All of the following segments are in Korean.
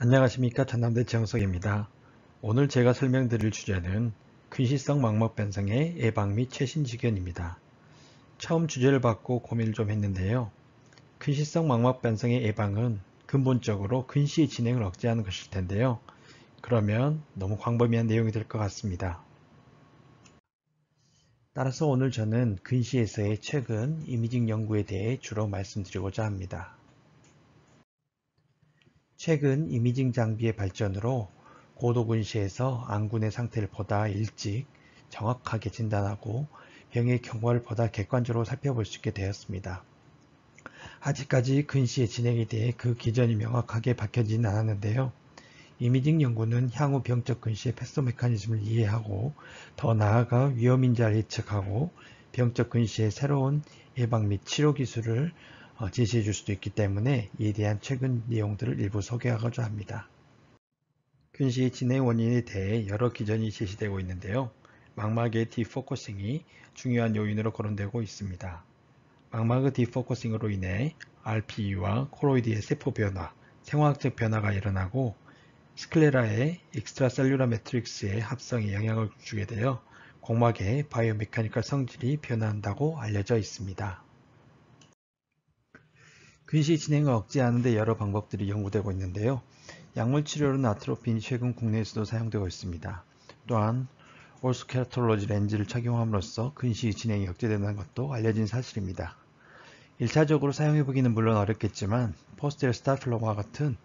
안녕하십니까. 전남대 정석입니다. 오늘 제가 설명드릴 주제는 근시성 망막 변성의 예방 및 최신 지견입니다. 처음 주제를 받고 고민을 좀 했는데요. 근시성 망막 변성의 예방은 근본적으로 근시의 진행을 억제하는 것일 텐데요. 그러면 너무 광범위한 내용이 될 것 같습니다. 따라서 오늘 저는 근시에서의 최근 이미징 연구에 대해 주로 말씀드리고자 합니다. 최근 이미징 장비의 발전으로 고도근시에서 안군의 상태를 보다 일찍 정확하게 진단하고 병의 경과를 보다 객관적으로 살펴볼 수 있게 되었습니다. 아직까지 근시의 진행에 대해 그 기전이 명확하게 밝혀지진 않았는데요. 이미징 연구는 향후 병적 근시의 패소 메커니즘을 이해하고 더 나아가 위험인자를 예측하고 병적 근시의 새로운 예방 및 치료 기술을 제시해 줄 수도 있기 때문에 이에 대한 최근 내용들을 일부 소개하고자 합니다. 근시의 진행 원인에 대해 여러 기전이 제시되고 있는데요. 망막의 디포커싱이 중요한 요인으로 거론되고 있습니다. 망막의 디포커싱으로 인해 RPE와 코로이드의 세포 변화, 생화학적 변화가 일어나고 스클레라의 익스트라셀룰라 매트릭스의 합성에 영향을 주게 되어 공막의 바이오메카니컬 성질이 변화한다고 알려져 있습니다. 근시 진행을 억제하는 데 여러 방법들이 연구되고 있는데요. 약물 치료로는 아트로핀이 최근 국내에서도 사용되고 있습니다. 또한 올스케라톨로지 렌즈를 착용함으로써 근시 진행이 억제되는 것도 알려진 사실입니다. 1차적으로 사용해보기는 물론 어렵겠지만 포스테리어 스타필럼과 같은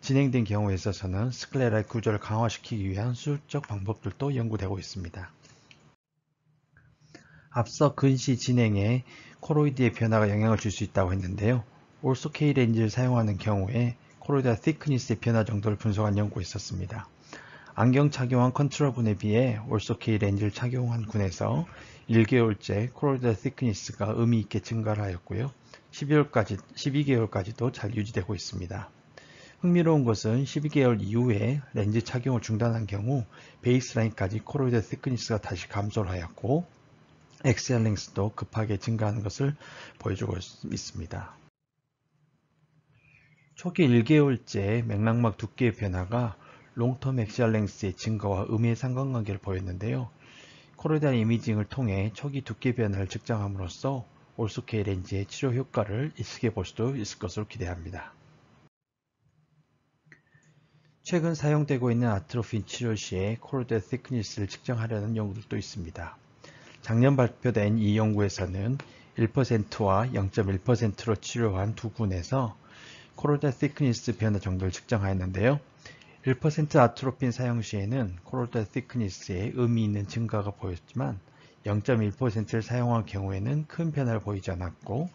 진행된 경우에 있어서는 스클레라의 구조를 강화시키기 위한 수술적 방법들도 연구되고 있습니다. 앞서 근시 진행에 코로이드의 변화가 영향을 줄 수 있다고 했는데요. 올소 K 렌즈를 사용하는 경우에 코로이드 thickness의 변화 정도를 분석한 연구가 있었습니다. 안경 착용한 컨트롤군에 비해 올소 K 렌즈를 착용한 군에서 1개월째 코로이드 thickness가 의미 있게 증가를 하였고요. 12개월까지도 잘 유지되고 있습니다. 흥미로운 것은 12개월 이후에 렌즈 착용을 중단한 경우 베이스라인까지 코로이드 thickness가 다시 감소를 하였고 엑셀 랭스도 급하게 증가하는 것을 보여주고 있습니다. 초기 1개월째 맥락막 두께의 변화가 롱텀 엑시얼 랭스의 증가와 음의 상관관계를 보였는데요. 코로이드 이미징을 통해 초기 두께 변화를 측정함으로써 올소 K 렌즈의 치료 효과를 일찍해 볼 수도 있을 것으로 기대합니다. 최근 사용되고 있는 아트로핀 치료 시에 코로이드 thickness를 측정하려는 연구들도 있습니다. 작년 발표된 이 연구에서는 1%와 0.1%로 치료한 두 군에서 코로이드 thickness 변화 정도를 측정하였는데요. 1% 아트로핀 사용 시에는 코로이드 thickness에 의미 있는 증가가 보였지만 0.1%를 사용한 경우에는 큰 변화를 보이지 않았고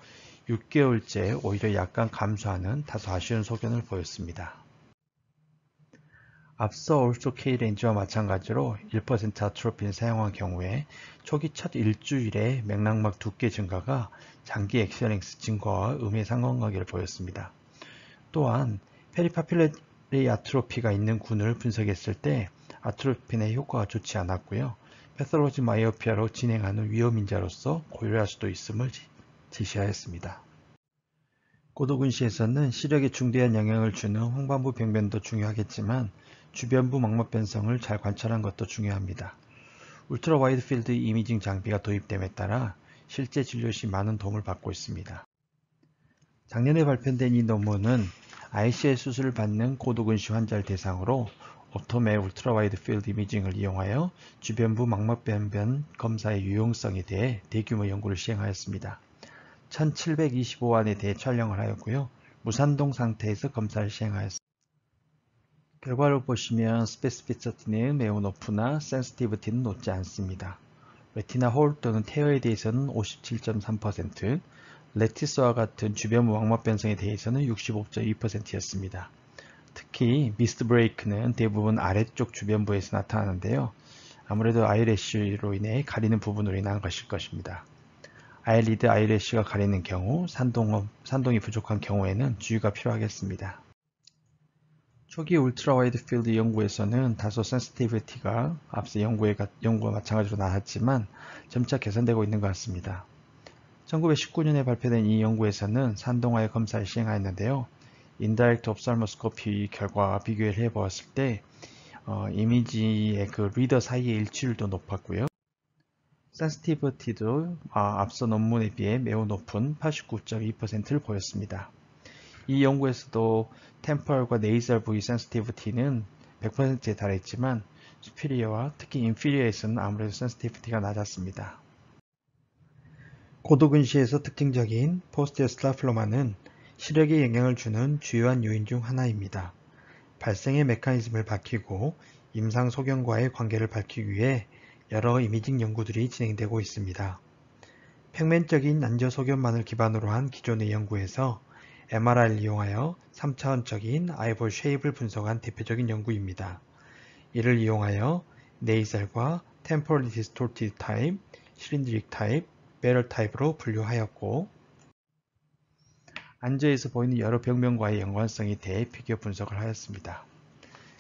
6개월째 오히려 약간 감소하는 다소 아쉬운 소견을 보였습니다. 앞서 올소 K 렌즈와 마찬가지로 1% 아트로핀을 사용한 경우에 초기 첫 일주일에 맥락막 두께 증가가 장기 엑셀랭스 증가와 음의 상관관계를 보였습니다. 또한 페리파필레리 아트로피가 있는 군을 분석했을 때 아트로핀의 효과가 좋지 않았고요. 패솔로지 마이오피아로 진행하는 위험인자로서 고려할 수도 있음을 제시하였습니다. 고도근시에서는 시력에 중대한 영향을 주는 홍반부 병변도 중요하겠지만 주변부 망막 변성을 잘 관찰하는 것도 중요합니다. 울트라 와이드 필드 이미징 장비가 도입됨에 따라 실제 진료 시 많은 도움을 받고 있습니다. 작년에 발표된 이 논문은 ICL 수술을 받는 고도근시 환자를 대상으로 옵토메 울트라 와이드 필드 이미징을 이용하여 주변부 망막 변변 검사의 유용성에 대해 대규모 연구를 시행하였습니다. 1725안에 대해 촬영을 하였고요. 무산동 상태에서 검사를 시행하였습니다. 결과를 보시면 스페시피시티는 매우 높으나 센시티비티는 높지 않습니다. 레티나 홀 또는 테어에 대해서는 57.3%, 레티스와 같은 주변부 망막 변성에 대해서는 65.2%였습니다. 특히 미스트 브레이크는 대부분 아래쪽 주변부에서 나타나는데요. 아무래도 아이래쉬로 인해 가리는 부분으로 인한 것일 것입니다. 아이리드 아이래쉬가 가리는 경우 산동이 부족한 경우에는 주의가 필요하겠습니다. 초기 울트라 와이드 필드 연구에서는 다소 센시티비티가 앞서 연구와 마찬가지로 나왔지만 점차 개선되고 있는 것 같습니다. 1919년에 발표된 이 연구에서는 산동화의 검사를 시행하였는데요. 인다이렉트 옵살모스코피 결과와 비교를 해보았을 때 이미지의 그 리더 사이의 일치율도 높았고요. 센시티비티도 앞서 논문에 비해 매우 높은 89.2%를 보였습니다. 이 연구에서도 템펄과 네이설 부위 센시티비티는 100%에 달했지만 수피리어와 특히 인피리어에서는 아무래도 센시티비티가 낮았습니다. 고도근시에서 특징적인 포스티어 스타필로마는 시력에 영향을 주는 주요한 요인 중 하나입니다. 발생의 메커니즘을 밝히고 임상 소견과의 관계를 밝히기 위해 여러 이미징 연구들이 진행되고 있습니다. 평면적인 난저 소견만을 기반으로 한 기존의 연구에서 MRI를 이용하여 3차원적인 아이볼 쉐입을 분석한 대표적인 연구입니다. 이를 이용하여 네이설과 템포럴리 디스토티드 타입, 실린드릭 타입, 배럴 타입으로 분류하였고 안저에서 보이는 여러 병명과의 연관성에 대해 비교 분석을 하였습니다.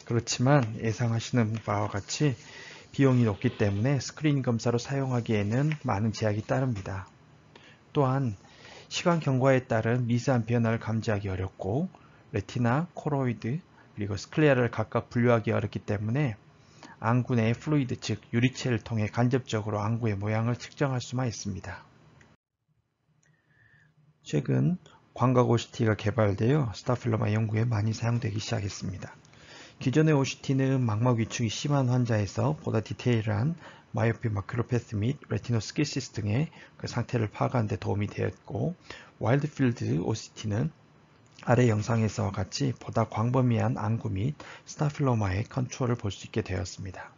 그렇지만 예상하시는 바와 같이 비용이 높기 때문에 스크린 검사로 사용하기에는 많은 제약이 따릅니다. 또한 시간 경과에 따른 미세한 변화를 감지하기 어렵고 레티나, 코로이드, 그리고 스클레라를 각각 분류하기 어렵기 때문에 안구 내의 플루이드 즉 유리체를 통해 간접적으로 안구의 모양을 측정할 수만 있습니다. 최근 광각 OCT가 개발되어 스타필로마 연구에 많이 사용되기 시작했습니다. 기존의 OCT는 망막 위축이 심한 환자에서 보다 디테일한 마이오피 마큐로패스 및 레티노스키시스 등의 그 상태를 파악하는 데 도움이 되었고 와일드필드 OCT는 아래 영상에서와 같이 보다 광범위한 안구 및 스타필로마의 컨트롤을 볼 수 있게 되었습니다.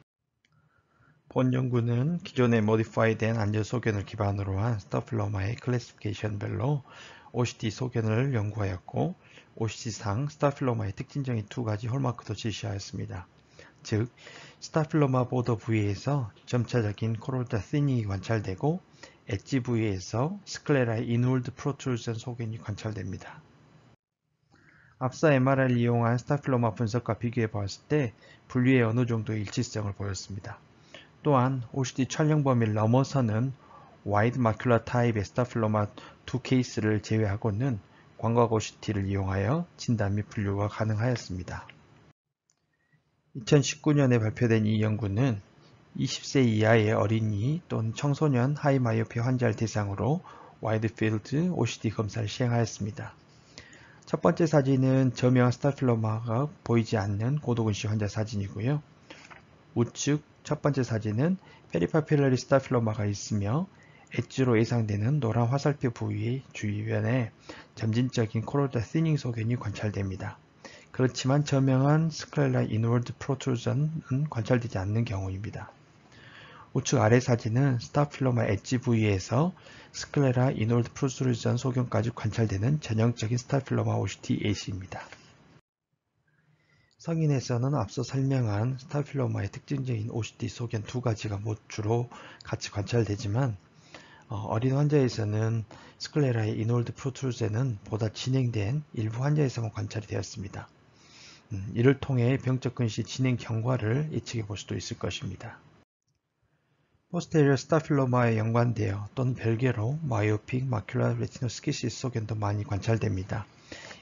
본 연구는 기존의 모디파이된 안저 소견을 기반으로 한 스타필로마의 클래시피케이션별로 OCT 소견을 연구하였고 OCT상 스타필로마의 특징적인 두 가지 홀마크도 제시하였습니다. 즉, 스타필로마 보더 부위에서 점차적인 코로이드 thinning이 관찰되고 엣지 부위에서 스클레라의 인월드 프로트루전 소견이 관찰됩니다. 앞서 MRI를 이용한 스타필로마 분석과 비교해 보았을 때 분류에 어느 정도의 일치성을 보였습니다. 또한 OCT 촬영 범위를 넘어서는 와이드 마큘라 타입의 스타필로마 두 케이스를 제외하고는 광각 OCT를 이용하여 진단 및 분류가 가능하였습니다. 2019년에 발표된 이 연구는 20세 이하의 어린이 또는 청소년 하이마이오피 환자를 대상으로 와이드필드 OCT 검사를 시행하였습니다. 첫 번째 사진은 저명한 스타필로마가 보이지 않는 고도근시 환자 사진이고요. 우측 첫 번째 사진은 페리파필러리 스타필로마가 있으며 엣지로 예상되는 노란 화살표 부위 주변에 점진적인 코로이드 thining 소견이 관찰됩니다. 그렇지만 저명한 스클레라 인월드 프로트루전은 관찰되지 않는 경우입니다. 우측 아래 사진은 스타필로마 엣지 부위에서 스클레라 인월드 프로트루전 소견까지 관찰되는 전형적인 스타필로마 OCT 예시입니다. 성인에서는 앞서 설명한 스타필로마의 특징적인 OCT 소견 두 가지가 주로 같이 관찰되지만 어린 환자에서는 스클레라의 인월드 프로트루전은 보다 진행된 일부 환자에서만 관찰이 되었습니다. 이를 통해 병적 근시 진행 경과를 예측해 볼 수도 있을 것입니다. 포스테리어 스타필로마에 연관되어 또는 별개로 마이오픽 마큘라 레티노스키시스 소견도 많이 관찰됩니다.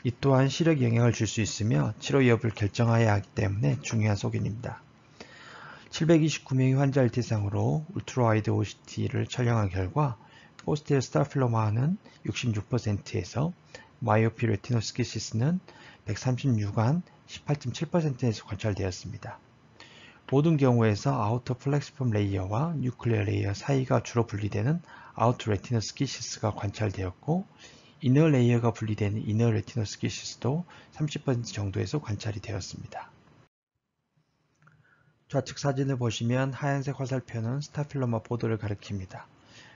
이 또한 시력에 영향을 줄 수 있으며 치료 여부를 결정해야 하기 때문에 중요한 소견입니다. 729명의 환자를 대상으로 울트라와이드 OCT를 촬영한 결과 포스테리어 스타필로마는 66%에서 마이오피 레티노스키시스는 136안 18.7%에서 관찰되었습니다. 모든 경우에서 아우터 플렉스폼 레이어와 뉴클리어 레이어 사이가 주로 분리되는 아우터 레티노스키시스가 관찰되었고 이너 레이어가 분리되는 이너 레티노스키시스도 30% 정도에서 관찰이 되었습니다. 좌측 사진을 보시면 하얀색 화살표는 스타필로마 보도를 가리킵니다.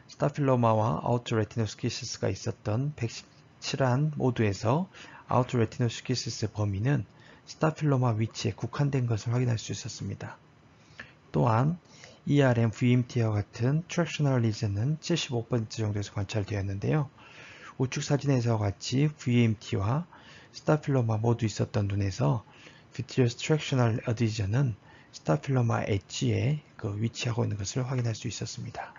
스타필로마와 아우터 레티노스키시스가 있었던 117안 모두에서 아우터 레티노스키시스 범위는 스타필로마 위치에 국한된 것을 확인할 수 있었습니다. 또한 ERM, VMT와 같은 트랙셔널 리전은 75% 정도에서 관찰되었는데요. 우측 사진에서와 같이 VMT와 스타필로마 모두 있었던 눈에서 Vitreous Tractional Adhesion은 스타필로마 엣지에 위치하고 있는 것을 확인할 수 있었습니다.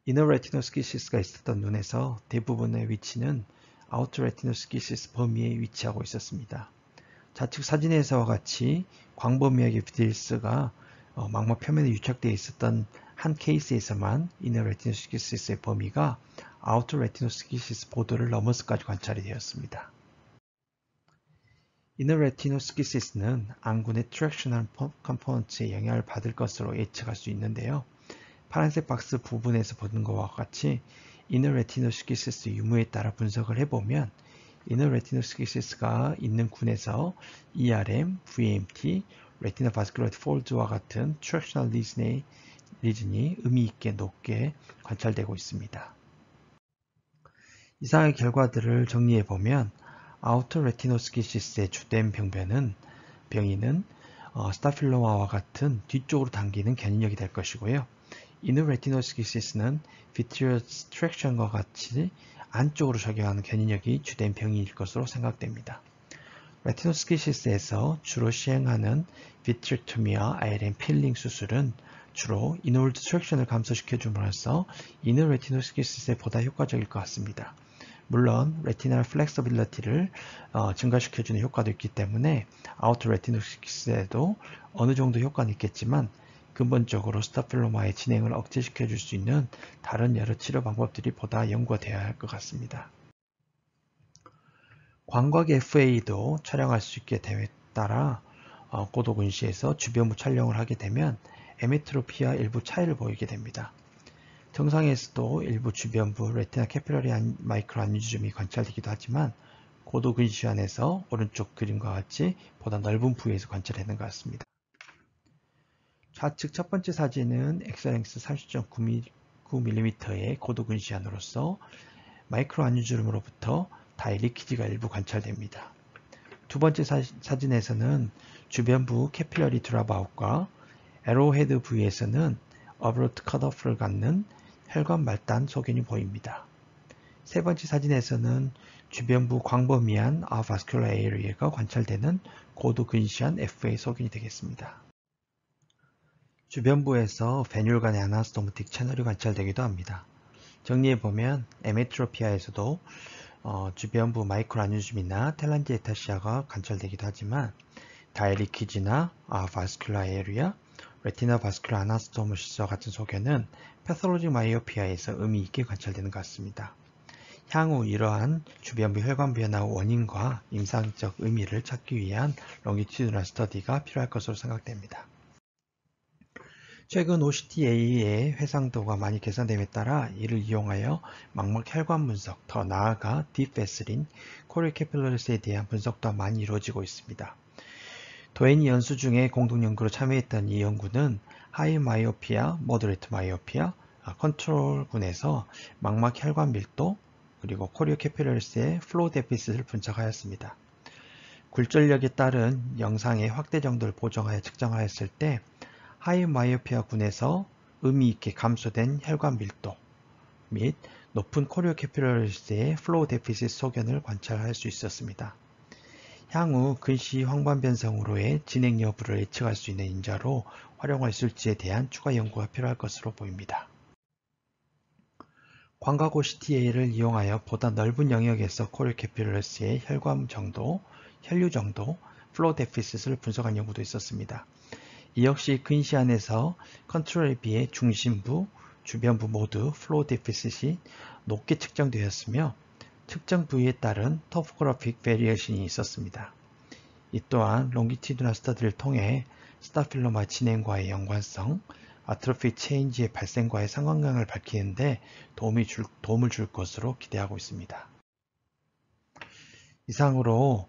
이너 레티노스키시스가 있었던 눈에서 대부분의 위치는 아우터 레티노스키시스 범위에 위치하고 있었습니다. 좌측 사진에서와 같이 광범위하게 비트리스가 망막 표면에 유착되어 있었던 한 케이스에서만 이너 레티노스키시스의 범위가 아우터 레티노스키시스 보드를 넘어서까지 관찰이 되었습니다. 이너 레티노스키시스는 안군의 트랙셔널 컴포넌트에 영향을 받을 것으로 예측할 수 있는데요. 파란색 박스 부분에서 보는 것과 같이 이너 레티노스키시스 유무에 따라 분석을 해보면 이너 레티노스키시스가 있는 군에서 ERM, VMT, 레티나 바스큘라이트 폴드와 같은 트랙셔널 리즌이 의미 있게 높게 관찰되고 있습니다. 이상의 결과들을 정리해보면 아우터 레티노스키시스의 주된 병인은 스타필로마와 같은 뒤쪽으로 당기는 견인력이 될 것이고요. 이너 레티노스키시스는 비트리어스 트랙션과 같이 안쪽으로 적용하는 견인력이 주된 병일 것으로 생각됩니다. 레티노스키시스에서 주로 시행하는 비트렉토미와 ILM 필링 수술은 주로 이너월드 트랙션을 감소시켜줌으로써 이너 레티노스키시스에 보다 효과적일 것 같습니다. 물론 레티널 플렉서빌리티를 증가시켜주는 효과도 있기 때문에 아우터 레티노스키시스에도 어느 정도 효과는 있겠지만 근본적으로 스타필로마의 진행을 억제시켜 줄 수 있는 다른 여러 치료 방법들이 보다 연구가 되어야 할 것 같습니다. 광각 FA도 촬영할 수 있게 됨에 따라 고도근시에서 주변부 촬영을 하게 되면 에메트로피와 일부 차이를 보이게 됩니다. 정상에서도 일부 주변부 레티나 캐필러리 마이크로 안유주점이 관찰되기도 하지만 고도근시안에서 오른쪽 그림과 같이 보다 넓은 부위에서 관찰되는 것 같습니다. 좌측 첫 번째 사진은 엑셀랭스 30.9mm의 고도근시안으로서 마이크로 안유주름으로부터 다이 리키지가 일부 관찰됩니다. 두 번째 사진에서는 주변부 캐필러리 드랍아웃과 에로헤드 부위에서는 어브로트 컷오프를 갖는 혈관 말단 소견이 보입니다. 세 번째 사진에서는 주변부 광범위한 아바스큘라 에리어가 관찰되는 고도근시안 FA 소견이 되겠습니다. 주변부에서 베듈간의 아나스토모틱 채널이 관찰되기도 합니다. 정리해보면 에메트로피아에서도 주변부 마이크로 아뉴즘이나 텔란지에타시아가 관찰되기도 하지만 다이리키지나 바스큘라 에리아, 레티나 바스큘라 아나스토모시스와 같은 소견은 패솔로직 마이오피아에서 의미 있게 관찰되는 것 같습니다. 향후 이러한 주변부 혈관 변화 원인과 임상적 의미를 찾기 위한 롱기튜드널 스터디가 필요할 것으로 생각됩니다. 최근 OCTA의 해상도가 많이 개선됨에 따라 이를 이용하여 망막 혈관 분석, 더 나아가 딥베슬인 코리어 캐필러리스에 대한 분석도 많이 이루어지고 있습니다. 도앤이 연수 중에 공동 연구로 참여했던 이 연구는 하이 마이오피아, 모더레이트 마이오피아, 컨트롤군에서 망막 혈관 밀도, 그리고 코리어 캐필러리스의 플로우 데피시트를 분석하였습니다. 굴절력에 따른 영상의 확대 정도를 보정하여 측정하였을 때 하이 마이오피아 군에서 의미 있게 감소된 혈관 밀도 및 높은 코리어 캐필러리스의 플로우 데피시트 소견을 관찰할 수 있었습니다. 향후 근시 황반 변성으로의 진행 여부를 예측할 수 있는 인자로 활용할 수 있을지에 대한 추가 연구가 필요할 것으로 보입니다. 광각 OCTA를 이용하여 보다 넓은 영역에서 코리어 캐필러리스의 혈관 정도, 혈류 정도, 플로우 데피시트를 분석한 연구도 있었습니다. 이 역시 근시안에서 컨트롤에 비해 중심부, 주변부 모두 플로우 데피시트이 높게 측정되었으며 특정 부위에 따른 토포그래픽 베리에이션이 있었습니다. 이 또한 롱기튜드널 스터디를 통해 스타필로마 진행과의 연관성, 아트로피 체인지의 발생과의 상관관계를 밝히는 데 도움을 줄 것으로 기대하고 있습니다. 이상으로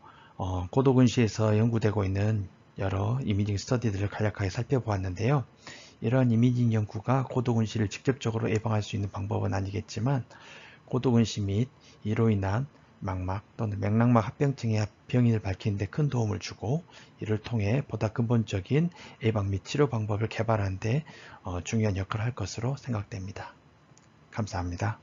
고도근시에서 연구되고 있는 여러 이미징 스터디들을 간략하게 살펴보았는데요. 이러한 이미징 연구가 고도근시를 직접적으로 예방할 수 있는 방법은 아니겠지만 고도근시 및 이로 인한 망막 또는 맥락막 합병증의 병인을 밝히는 데 큰 도움을 주고 이를 통해 보다 근본적인 예방 및 치료 방법을 개발하는 데 중요한 역할을 할 것으로 생각됩니다. 감사합니다.